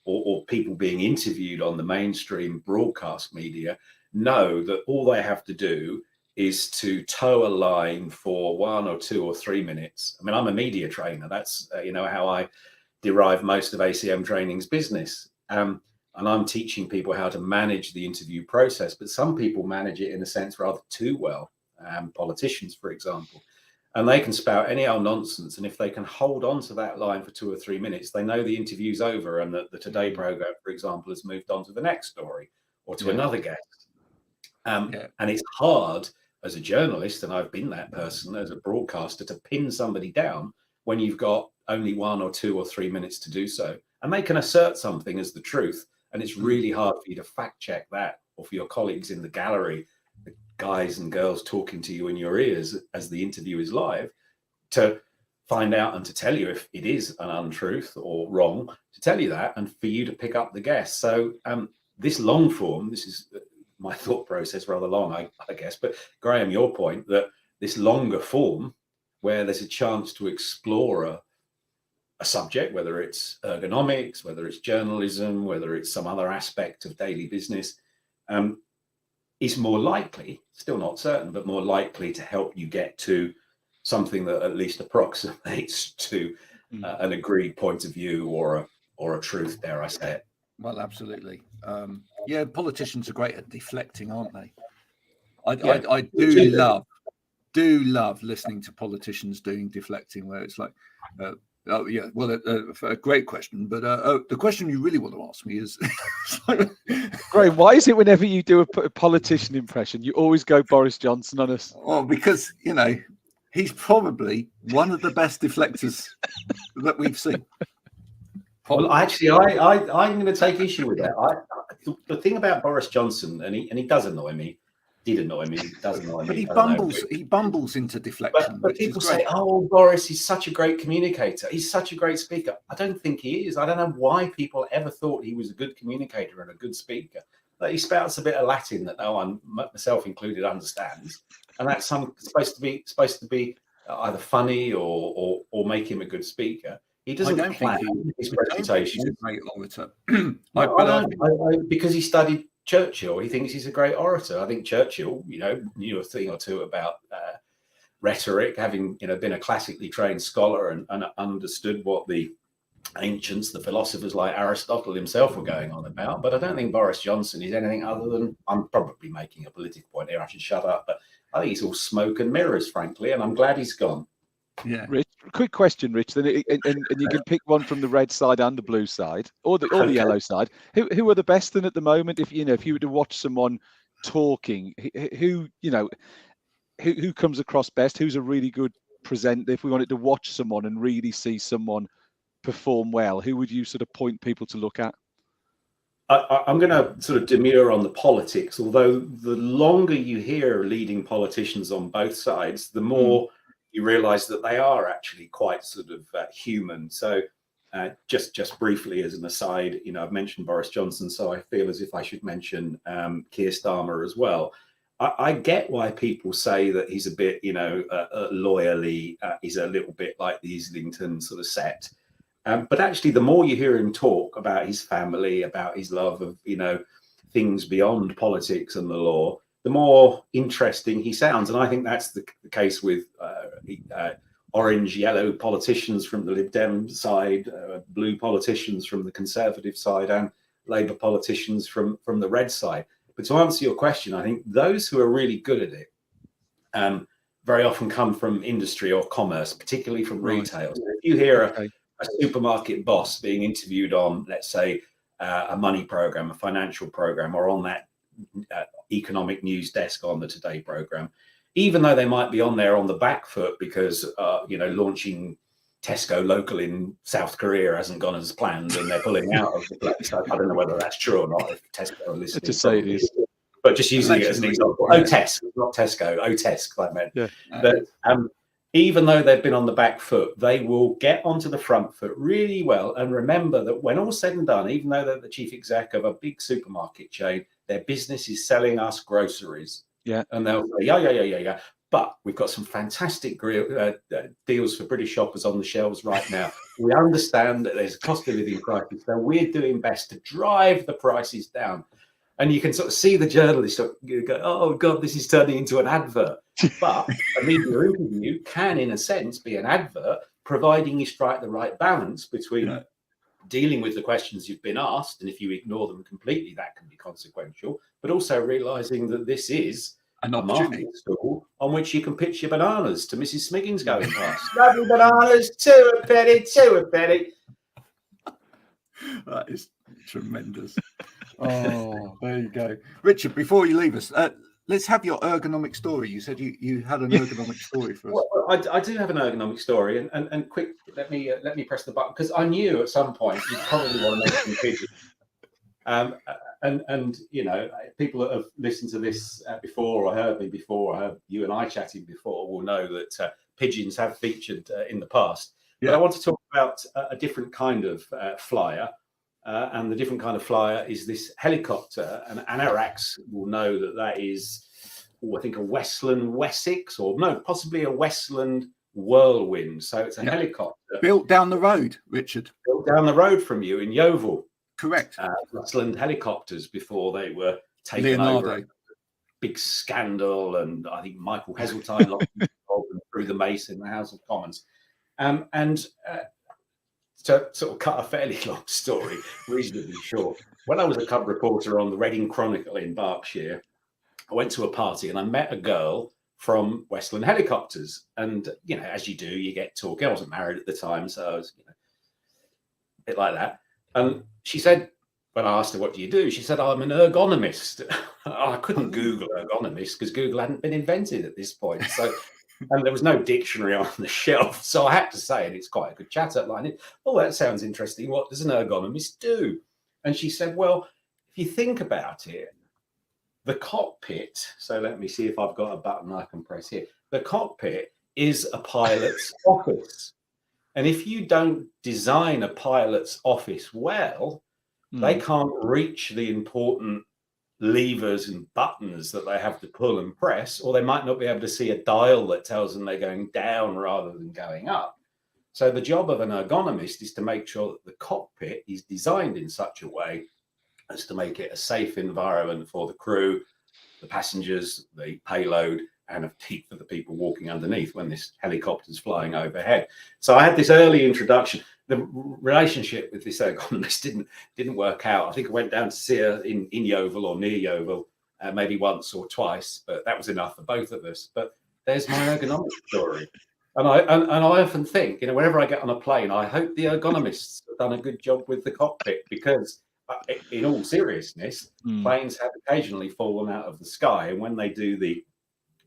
or people being interviewed on the mainstream broadcast media, know that all they have to do is to toe a line for 1 or 2 or 3 minutes. I mean, I'm a media trainer. That's you know, how I derive most of ACM Training's business. And I'm teaching people how to manage the interview process, but some people manage it in a sense rather too well. Politicians, for example, and they can spout any old nonsense. And if they can hold on to that line for 2 or 3 minutes, they know the interview's over, and that the Today program, for example, has moved on to the next story or to another guest. And it's hard as a journalist, and I've been that person as a broadcaster, to pin somebody down when you've got only 1 or 2 or 3 minutes to do so. And they can assert something as the truth, and it's really hard for you to fact check that, or for your colleagues in the gallery, the guys and girls talking to you in your ears as the interview is live, to find out and to tell you if it is an untruth or wrong, to tell you that, and for you to pick up the guess. So this long form, this is my thought process, rather long, I guess, but Graham, your point that this longer form, where there's a chance to explore a subject, whether it's ergonomics, whether it's journalism, whether it's some other aspect of daily business, is more likely, still not certain, but more likely to help you get to something that at least approximates to an agreed point of view or a truth, dare I say it. Well, absolutely. Yeah, politicians are great at deflecting, aren't they? I do love listening to politicians doing deflecting, where it's like, oh yeah, well, a great question, but the question you really want to ask me is, Graham, why is it whenever you do a politician impression, you always go Boris Johnson on us? Oh, because you know, he's probably one of the best deflectors that we've seen. Well, actually, I'm going to take issue with that. The thing about Boris Johnson, and he does annoy me. Did annoy me. He does annoy me. But he bumbles into deflection. But people say, "Oh, Boris, he's such a great communicator. He's such a great speaker." I don't think he is. I don't know why people ever thought he was a good communicator and a good speaker. Like, he spouts a bit of Latin that no one, myself included, understands, and that's supposed to be either funny or make him a good speaker. He doesn't plan his presentation. He's a great orator. Because he studied Churchill, he thinks he's a great orator. I think Churchill, you know, knew a thing or two about rhetoric, having, you know, been a classically trained scholar and understood what the ancients, the philosophers like Aristotle himself, were going on about. But I don't think Boris Johnson is anything other than, I'm probably making a political point here, I should shut up, but I think he's all smoke and mirrors, frankly, and I'm glad he's gone. Yeah. Rich, quick question, Rich. Then and you can pick one from the red side and the blue side, or the yellow side. Who are the best then at the moment? If you were to watch someone talking, who comes across best? Who's a really good presenter? If we wanted to watch someone and really see someone perform well, who would you sort of point people to look at? I'm going to sort of demur on the politics, although the longer you hear leading politicians on both sides, the more you realize that they are actually quite sort of human. So just briefly as an aside, I've mentioned Boris Johnson, so I feel as if I should mention Keir Starmer as well. I get why people say that he's a bit, loyally, he's a little bit like the Islington sort of set. But actually, the more you hear him talk about his family, about his love of, things beyond politics and the law, the more interesting he sounds. And I think that's the case with orange, yellow politicians from the Lib Dem side, blue politicians from the Conservative side, and Labour politicians from the red side. But to answer your question, I think those who are really good at it very often come from industry or commerce, particularly from retail. So if you hear a supermarket boss being interviewed on, let's say, a money program, a financial program, or on that economic news desk on the Today program, even though they might be on there on the back foot because, launching Tesco local in South Korea hasn't gone as planned and they're pulling out of the place. I don't know whether that's true or not. If Tesco are listening, to say it is. But just using it as an example. Oh, Tesco, not Tesco. Oh, Tesco, I meant. Yeah. But even though they've been on the back foot, they will get onto the front foot really well. And remember that when all's said and done, even though they're the chief exec of a big supermarket chain, their business is selling us groceries. Yeah. And they'll say, yeah. But we've got some fantastic deals for British shoppers on the shelves right now. We understand that there's a cost of living crisis, so we're doing best to drive the prices down. And you can sort of see the journalist go, oh, God, this is turning into an advert. But a media interview can, in a sense, be an advert, providing you strike the right balance between dealing with the questions you've been asked. And if you ignore them completely, that can be consequential. But also realizing that this is a market stall on which you can pitch your bananas to Mrs. Smiggins going past. Lovely bananas, two a penny. That is tremendous. Oh, there you go. Richard, before you leave us, let's have your ergonomic story. You said you had an ergonomic story for us. Well, I do have an ergonomic story, and quick, let me press the button, because I knew at some point you'd probably want to mention pigeons. And people that have listened to this before, or heard me before, or heard you and I chatting before, will know that pigeons have featured in the past. Yeah. But I want to talk about a different kind of flyer. And the different kind of flyer is this helicopter, and Anarax will know that is, I think, a Westland Wessex, or no, possibly a Westland Whirlwind. So it's a helicopter built down the road, Richard. Built down the road from you in Yeovil. Correct. Westland helicopters before they were taken over. Big scandal, and I think Michael Heseltine through the mace in the House of Commons. To sort of cut a fairly long story, reasonably short, when I was a cub reporter on the Reading Chronicle in Berkshire, I went to a party and I met a girl from Westland Helicopters. And, as you do, you get talking. I wasn't married at the time, so I was, a bit like that. And she said, when I asked her, what do you do? She said, I'm an ergonomist. I couldn't Google ergonomist because Google hadn't been invented at this point. So... And there was no dictionary on the shelf. So I had to say, and it's quite a good chat up line, oh, that sounds interesting. What does an ergonomist do? And she said, well, if you think about it, the cockpit, so let me see if I've got a button I can press here. The cockpit is a pilot's office. And if you don't design a pilot's office well, they can't reach the important levers and buttons that they have to pull and press, or they might not be able to see a dial that tells them they're going down rather than going up. So the job of an ergonomist is to make sure that the cockpit is designed in such a way as to make it a safe environment for the crew, the passengers, the payload, and for the people walking underneath when this helicopter's flying overhead. So I had this early introduction. The relationship with this ergonomist didn't work out. I think I went down to see her in Yeovil or near Yeovil, maybe once or twice, but that was enough for both of us. But there's my ergonomic story. And I often think, whenever I get on a plane, I hope the ergonomists have done a good job with the cockpit, because in all seriousness, planes have occasionally fallen out of the sky. And when they do the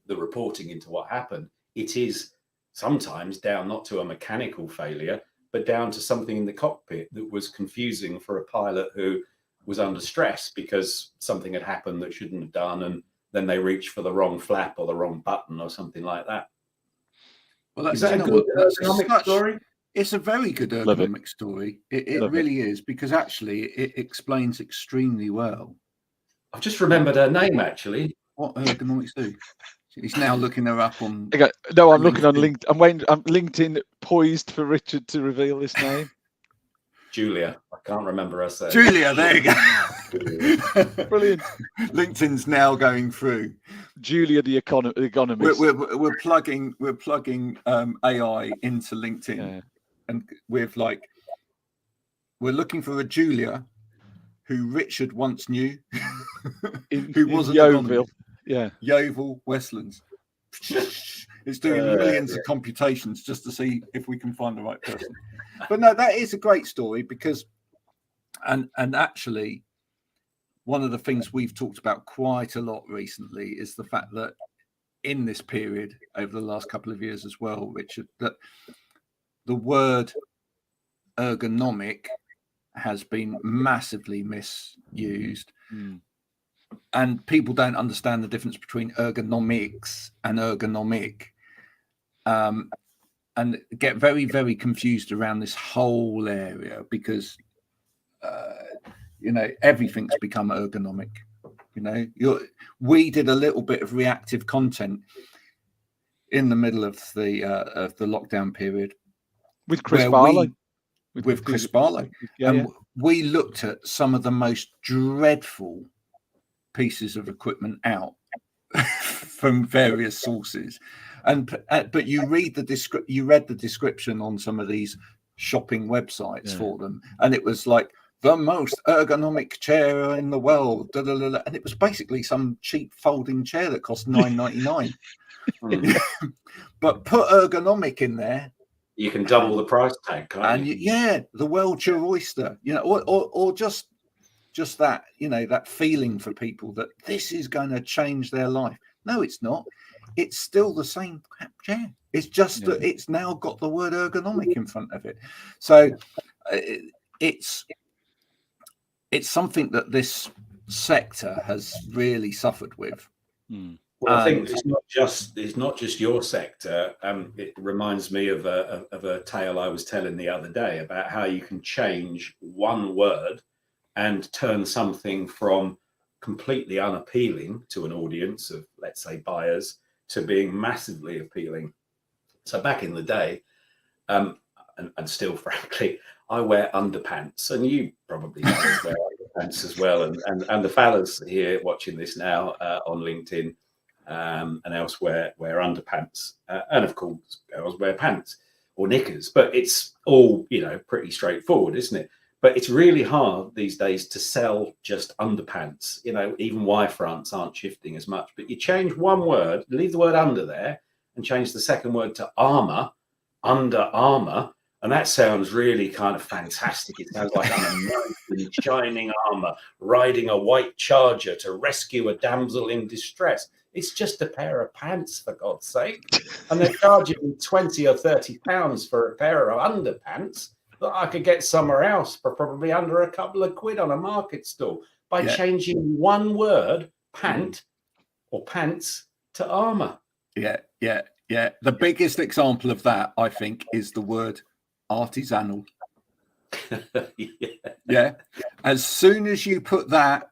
reporting into what happened, it is sometimes down not to a mechanical failure, but down to something in the cockpit that was confusing for a pilot who was under stress because something had happened that shouldn't have done, and then they reached for the wrong flap or the wrong button or something like that. Well, is that a good ergonomic story? It's a very good ergonomic story. It really is, because actually it explains extremely well. I've just remembered her name, actually. What Ergonomics do? He's now looking her up on. Okay. No, I'm looking on LinkedIn. I'm waiting. I'm LinkedIn poised for Richard to reveal his name. Julia. I can't remember her saying. Julia, there you go. Brilliant. LinkedIn's now going through. Julia, the economist. We're plugging AI into LinkedIn, and we're looking for a Julia who Richard once knew, who wasn't Yeovil. Yeah, Yeovil, Westlands. It's doing millions of computations just to see if we can find the right person. But no, that is a great story, because, and actually, one of the things we've talked about quite a lot recently is the fact that in this period, over the last couple of years as well, Richard, that the word ergonomic has been massively misused. And people don't understand the difference between ergonomics and ergonomic, and get very, very confused around this whole area, because everything's become ergonomic. We did a little bit of reactive content in the middle of the lockdown period with Chris Barlow. With Chris Barlow, and we looked at some of the most dreadful pieces of equipment out from various sources, but you read the description on some of these shopping websites for them, and it was like the most ergonomic chair in the world, and it was basically some cheap folding chair that cost $9.99. But put ergonomic in there, you can double the price tag, can't you? And the world's your oyster, or just that, that feeling for people that this is going to change their life. No, it's not. It's still the same crap chair. It's just that it's now got the word ergonomic in front of it. So it's something that this sector has really suffered with. Well, I think it's not just your sector. It reminds me of a tale I was telling the other day about how you can change one word and turn something from completely unappealing to an audience of, let's say, buyers, to being massively appealing. So back in the day, and still, frankly, I wear underpants, and you probably wear underpants as well. And the fellas here watching this now on LinkedIn and elsewhere wear underpants, and of course girls wear pants or knickers. But it's all pretty straightforward, isn't it? But it's really hard these days to sell just underpants. Even Y fronts aren't shifting as much. But you change one word, leave the word under there, and change the second word to armor, Under Armour, and that sounds really kind of fantastic. It sounds like I'm a knight in shining armor, riding a white charger to rescue a damsel in distress. It's just a pair of pants, for God's sake. And they're charging me 20 or 30 pounds for a pair of underpants that I could get somewhere else for probably under a couple of quid on a market stall by changing one word, pant or pants, to armor. Yeah. The biggest example of that, I think, is the word artisanal. Yeah. As soon as you put that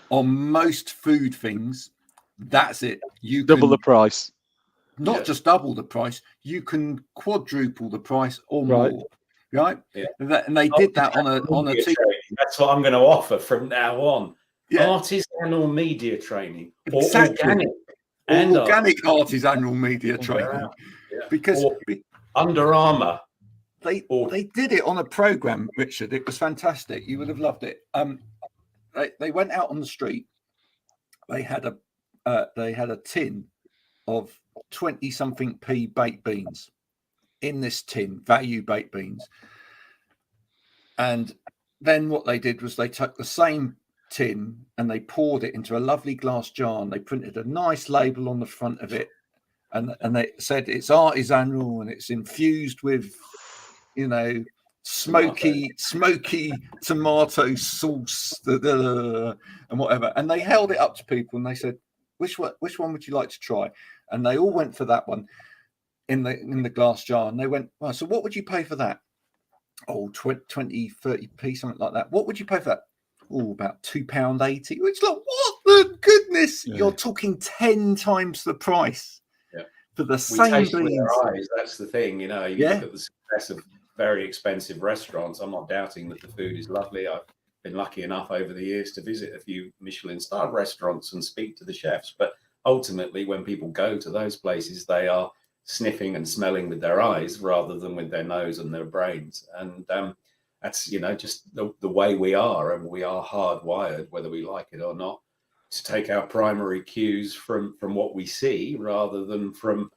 on most food things, that's it. You double the price. Not just double the price, you can quadruple the price or more. Right? Yeah. And they did that on a TV. That's what I'm going to offer from now on. Yeah. Artisanal media training. Exactly. Organic artisanal media training. Yeah. Because Under Armour. They did it on a program, Richard. It was fantastic. You would have loved it. They went out on the street. They had a tin of 20-something p baked beans in this tin, value baked beans. And then what they did was they took the same tin and they poured it into a lovely glass jar, and they printed a nice label on the front of it, and they said it's artisanal and it's infused with smoky tomato sauce, and whatever. And they held it up to people and they said, which one would you like to try? And they all went for that one in the glass jar. And they went, well, so what would you pay for that? Oh, 20, 30p, something like that. What would you pay for that? Oh, about £2.80. It's like, what the goodness? Yeah. You're talking 10 times the price for the same beans. With our eyes, that's the thing, you know. You look at the success of very expensive restaurants. I'm not doubting that the food is lovely. I've been lucky enough over the years to visit a few Michelin-starred restaurants and speak to the chefs. But ultimately, when people go to those places, they are sniffing and smelling with their eyes rather than with their nose and their brains. And that's, you know, just the way we are, and we are hardwired, whether we like it or not, to take our primary cues from what we see rather than from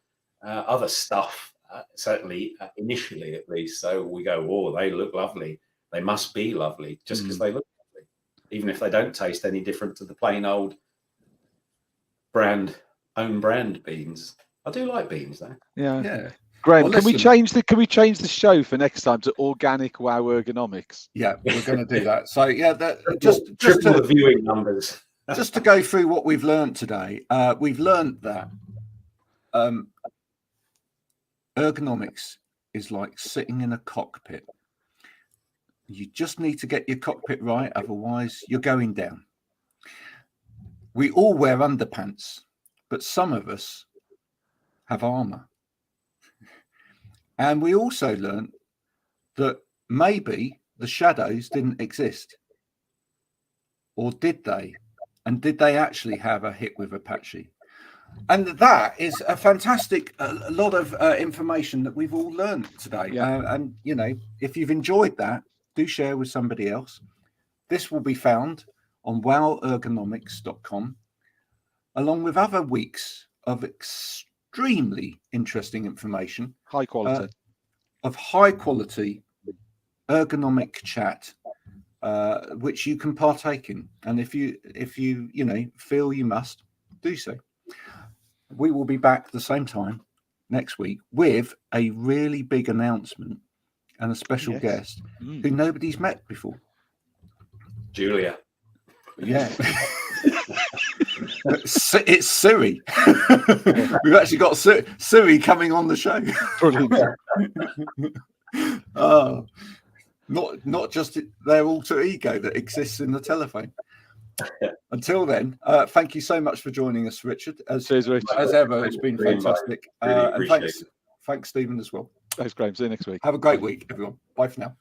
other stuff, certainly initially at least. So we go, oh, they look lovely. They must be lovely just because they look lovely, even if they don't taste any different to the plain old own brand beans. I do like beans though. Yeah. Graham, can we change the show for next time to Organic Wow Ergonomics? Yeah, we're going to do that. So just the viewing numbers. Just to go through what we've learned today, we've learned that ergonomics is like sitting in a cockpit. You just need to get your cockpit right, otherwise you're going down. We all wear underpants, but some of us have armor. And we also learned that maybe the shadows didn't exist. Or did they? And did they actually have a hit with Apache? And that is a fantastic lot of information that we've all learned today. And, you know, if you've enjoyed that, do share with somebody else. This will be found on wowergonomics.com, along with other weeks of extremely interesting information. High quality. Of high quality ergonomic chat, which you can partake in. And if you feel you must, do so. We will be back the same time next week with a really big announcement and a special guest who nobody's met before. Julia. Yeah. It's Siri. We've actually got Siri coming on the show. Oh, not just their alter ego that exists in the telephone. Until then, thank you so much for joining us, Richard. As ever, it's been fantastic. And thanks, Stephen, as well. Thanks, Graham. See you next week. Have a great week, everyone. Bye for now.